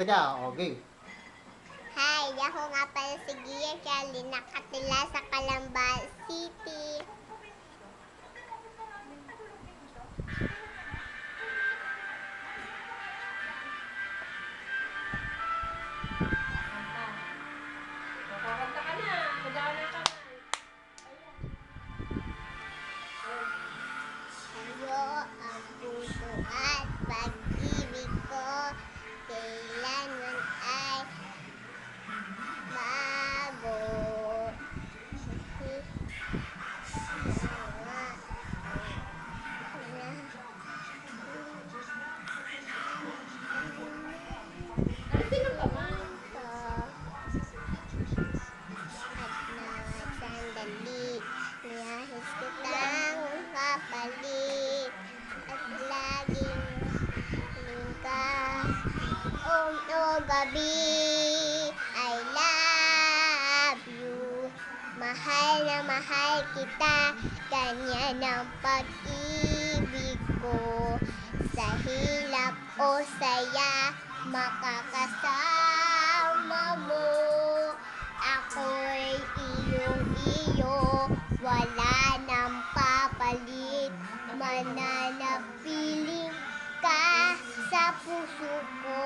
Teka, okay. Hi, ako nga pala si Gia Kelly, nakatila sa Calamba City. Kakanta ka na. Mag-aaral ka na. Sa'yo ang puso at pag-ibig ko, kailanman ay bago. Sino ka man? Sandali, niyahis kitang kapalit at laging lingka. Gabi, I love you. Mahal na mahal kita, ganyan ang pag-ibig ko. Sa hirap o saya, makakasama mo. Ako'y iyong-iyo, wala nang papalit. Mananatiling ka sa puso ko.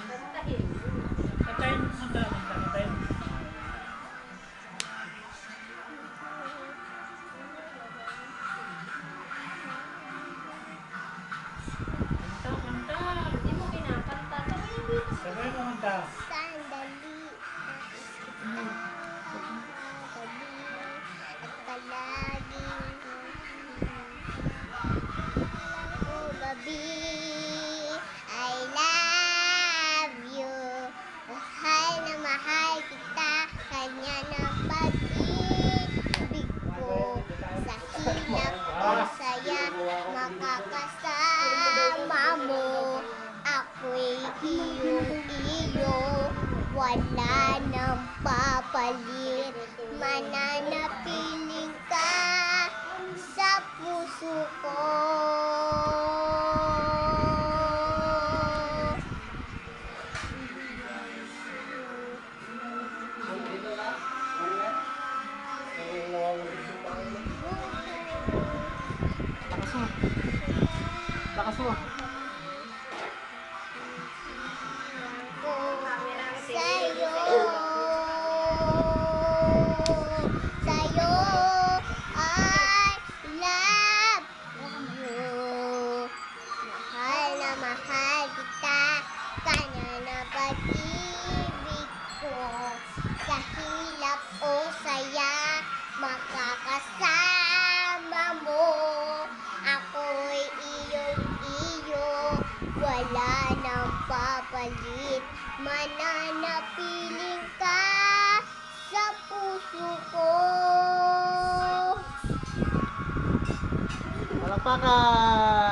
Kantahin. Kantahin mo kung saan kantahin mo. Kanta. Hindi mo kinakanta. Sabihin mo yun. Sabay mo kanta. Sandali, nais kitang kakabili at palaging gabi. I love you. Mahal na mahal kita, kanya ng pag-ibig ko. Sa hirap o saya, makakasama mo. Ako'y iyong-iyo, wala nang papalit. Mananatiling ka sa puso ko. Lakas mo. Lakas mo. Sa'yo, sa'yo, I love you. Mahal na mahal kita, kanya na pag-ibig ko. Sa hirap o saya, makakasama mo. Ako'y iyong-iyo, wala nang papalit. Mananatiling ka sa puso ko. Palakpakan!